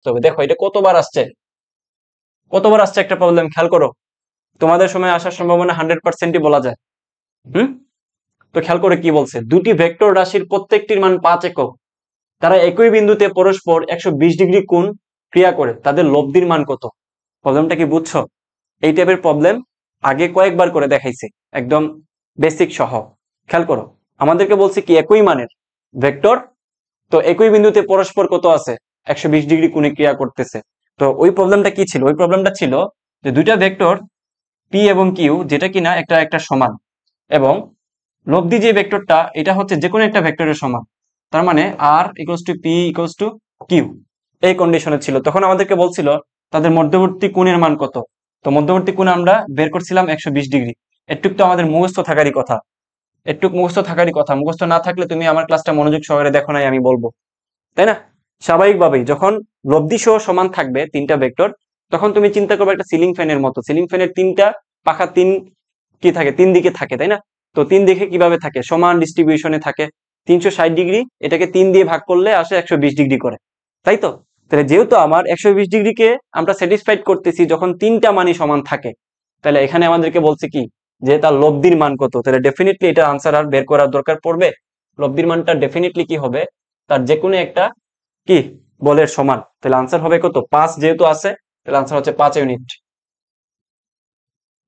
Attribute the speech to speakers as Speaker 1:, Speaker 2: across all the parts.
Speaker 1: রাখতে হবে। দেখো এটা কতবার আসছে একটা প্রবলেম খেয়াল করো। তোমাদের সময় আসার সম্ভাবনা 100%ই বলা যায়। হুম, তো খেয়াল করে কি বলছে, দুটি ভেক্টর রাশির প্রত্যেকটির মান 5 একক, তারা একই বিন্দুতে পরস্পর 120 ডিগ্রি কোণ ক্রিয়া করে, তাদের লব্ধির মান কত? প্রবলেমটা কি বুঝছো? এই টাইপের প্রবলেম আগে কয়েকবার করে দেখাইছে, একদম বেসিক সহ। খেয়াল করো, আমাদেরকে বলছে কি একই মানের ভেক্টর, তো একই বিন্দুতে পরস্পর কত আছে, 120 ডিগ্রি কোণে ক্রিয়া করতেছে। তো ওই প্রবলেমটা কি ছিল? ওই প্রবলেমটা ছিল যে দুইটা ভেক্টর পি এবং কিউ, যেটা কিনা একটা একটা সমান, এবং লব্ধি যে ভেক্টরটা এটা হচ্ছে যে কোনো একটা ভেক্টরের সমান, তার মানে R equals to P equals to Q, এই কন্ডিশনে ছিল। তখন আমাদেরকে বলছিল তাদের মধ্যবর্তী কোণের মান কত। তো মধ্যবর্তী কোণ আমরা বের করছিলাম 120 ডিগ্রি। এটুক তো আমাদের মুখস্থ থাকারই কথা, মুখস্থ না থাকলে তুমি আমার ক্লাসটা মনোযোগ সহকারে দেখো নাই আমি বলবো, তাই না? স্বাভাবিকভাবেই যখন লব্ধি সহ সমান থাকবে তিনটা ভেক্টর, তখন তুমি চিন্তা করবে একটা সিলিং ফ্যানের মতো। সিলিং ফ্যানের তিনটা পাখা কি থাকে, তিন দিকে থাকে, তাই না? তো তিন দিকে কিভাবে থাকে, সমান ডিস্ট্রিবিউশনে থাকে। 360 ডিগ্রি এটাকে 3 দিয়ে ভাগ করলে আসে 120 ডিগ্রি করে, তাই তো? তাহলে যেহেতু আমার 120 ডিগ্রিকে আমরা স্যাটিসফাইড করতেছি যখন তিনটা মানই সমান থাকে, তাহলে এখানে আমাদেরকে বলছে কি যে তার লব্ধির মান কত। তাহলে ডেফিনেটলি এটা আনসার আর বের করার দরকার পড়বে। লব্ধির মানটা ডেফিনেটলি কি হবে, তার যে কোনো একটা কি বলের সমান। তাহলে আনসার হবে কত, 5 যেহেতু আছে, তাহলে আনসার হচ্ছে 5 ইউনিট।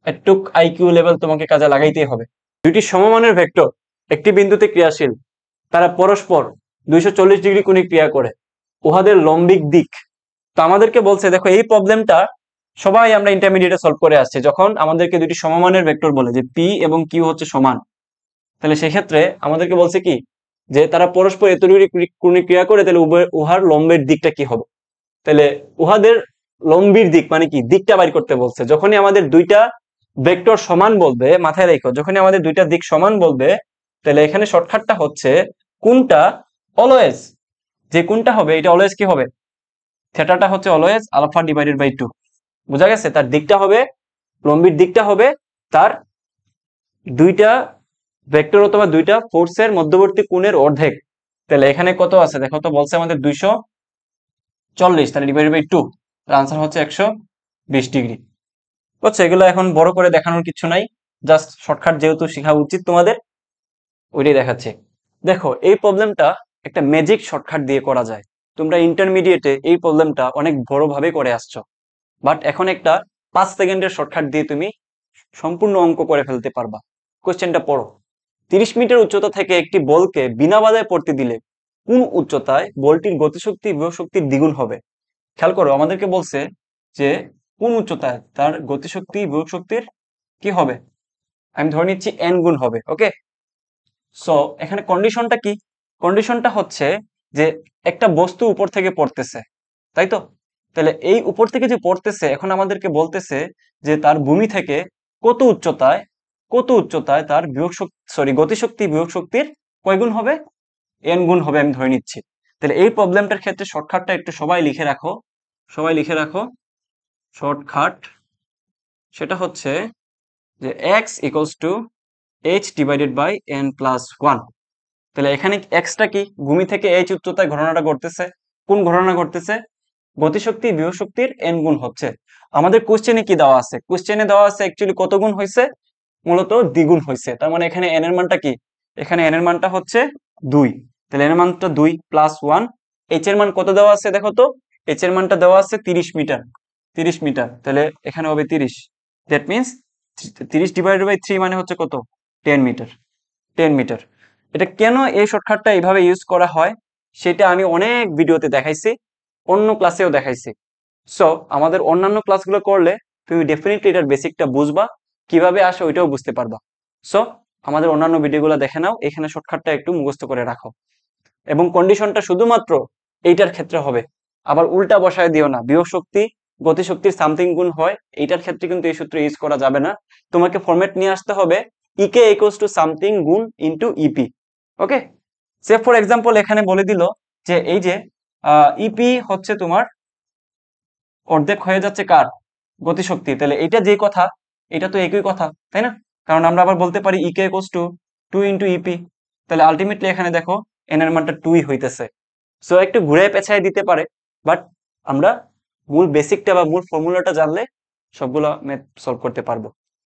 Speaker 1: একটু আইকিউ লেভেল তোমাকে কাজে লাগাইতেই হবে। দুইটি সমমানের ভেক্টর একটি বিন্দুতে ক্রিয়াশীল, তারা পরস্পর 240 ডিগ্রি কোণে ক্রিয়া করে, উহাদের লম্বিক দিক। তো আমাদেরকে বলছে, দেখো এই প্রবলেমটা সবাই আমরা ইন্টারমিডিয়েটে সলভ করে আসছে। যখন আমাদেরকে দুটি সমমানের ভেক্টর বলে যে পি এবং কিউ হচ্ছে সমান, তাহলে সেক্ষেত্রে আমাদেরকে বলছে কি যে তারা পরস্পর এত ডিগ্রি কোণে ক্রিয়া করে, তাহলে উহার লম্বের দিকটা কি হবে। তাহলে উহাদের লম্বির দিক মানে কি, দিকটা বাইর করতে বলছে। যখনই আমাদের দুইটা ভেক্টর সমান বলবে, মাথায় রেখো, যখনই আমাদের দুইটা দিক সমান বলবে, তাহলে এখানে শর্টকাটটা হচ্ছে কোনটা অলওয়েজ, যে কোনটা হবে এটা অলওয়েজ কি হবে, থেটাটা হচ্ছে অলওয়েজ আলফা ডিভাইডেড বাই 2। বোঝা গেছে? তার দিকটা হবে, লম্বির দিকটা হবে তার দুইটা ভেক্টর অথবা দুইটা ফোর্সের মধ্যবর্তী কোণের অর্ধেক। তাহলে এখানে কত আছে দেখো তো, বলছে আমাদের 240, তাহলে ডিভাইডেড বাই 2, তার আনসার হচ্ছে 120 ডিগ্রি। বুঝছো? এগুলো এখন বড় করে দেখানোর কিছু নাই, জাস্ট শর্টকাট যেহেতু শেখা উচিত তোমাদের, ওইটাই দেখাচ্ছে। দেখো এই প্রবলেমটা একটা ম্যাজিক শর্টকাট দিয়ে করা যায়। তোমরা ইন্টারমিডিয়েটে এই প্রবলেমটা অনেক বড়ভাবে করে আসছো, বাট এখন একটা 5 সেকেন্ডের শর্টকাট দিয়ে তুমি সম্পূর্ণ অঙ্ক করে ফেলতে পারবা। কোশ্চেনটা পড়ো। 30 মিটার উচ্চতা থেকে একটি বলকে বিনা বাধায় পড়তে দিলে কোন উচ্চতায় বলটির গতিশক্তি বিভব শক্তির দ্বিগুণ হবে? খেয়াল করো, আমাদেরকে বলছে যে কোন উচ্চতায় তার গতিশক্তি বিভব শক্তির কি হবে, আমি ধরে নিচ্ছি n গুণ হবে। ওকে, সো এখানে কন্ডিশনটা কি? কন্ডিশনটা হচ্ছে যে একটা বস্তু উপর থেকে পড়তেছে, তাই তো? তাহলে এই উপর থেকে যে পড়তেছে, এখন আমাদেরকে বলতেছে যে তার ভূমি থেকে কত উচ্চতায় তার বিভব শক্তি, সরি, গতিশক্তি বিভব শক্তির কয় গুণ হবে, n গুণ হবে আমি ধরে নিচ্ছি। তাহলে এই প্রবলেমটার ক্ষেত্রে শর্টকাটটা একটু সবাই লিখে রাখো। শর্টকাট সেটা হচ্ছে যে x equals to h divided by n plus 1। তাহলে এখানে এক্সটা কি, ভূমি থেকে h উচ্চতায় ঘটনাটা ঘটতেছে। কোন ঘটনা ঘটতেছে? গতিশক্তি বিভব শক্তির n গুণ হচ্ছে। আমাদের কোশ্চেনে কি দেওয়া আছে? কোশ্চেনে দেওয়া আছে অ্যাকচুয়ালি কত গুণ হয়েছে, মূলত দ্বিগুণ হয়েছে। তার মানে এখানে n এর মানটা কি, এখানে n এর মানটা হচ্ছে 2। তাহলে n এর মানটা 2 প্লাস 1। h এর মান কত দেওয়া আছে দেখো তো, h এর মানটা দেওয়া আছে 30 মিটার। 30 মিটার, তাহলে এখানে হবে 30। দ্যাট মিনস 30 ডিভাইডেড বাই 3 মানে হচ্ছে কত, 10 মিটার। 10 মিটার। এটা কেন এই শর্টকাটটা এইভাবে ইউজ করা হয় সেটা আমি অনেক ভিডিওতে দেখাইছি, অন্য ক্লাসেও দেখাইছি। সো আমাদের অন্যান্য ক্লাসগুলো করলে তুমি ডেফিনেটলি এটার বেসিকটা বুঝবা, কিভাবে আসে ওইটাও বুঝতে পারবা। সো আমাদের অন্যান্য ভিডিওগুলো দেখে নাও, এখানে শর্টকাটটা একটু মুখস্থ করে রাখো, এবং কন্ডিশনটা শুধুমাত্র এইটার ক্ষেত্রে হবে। আবার উল্টা বসায় দিও না, বিভব শক্তি গতিশক্তির সামথিং গুণ হয়, এইটার ক্ষেত্রে কিন্তু এই সূত্র ইউজ করা যাবে না। তোমাকে ফরম্যাট নিয়ে আসতে হবে ইকে ইকুয়ালস টু সামথিং গুণ into EP. Okay, say for example এখানে বলে দিল যে এই যে ইপি হচ্ছে তোমার অর্ধেক হয়ে যাচ্ছে কার, গতিশক্তি। তাহলে এটা যে কথা, এটা তো একই কথা, তাই না? কারণ আমরা আবার বলতে পারি ইকে ইকুয়ালস টু 2 ইনটু ইপি। তাহলে আলটিমেটলি এখানে দেখো এন এর মানটা 2ই হইতেছে। সো একটু ঘুরে পেছায় দিতে পারে, বাট আমরা মূল বেসিকটা বা মূল ফর্মুলাটা জানলে সবগুলো ম্যাথ সলভ করতে পারবো।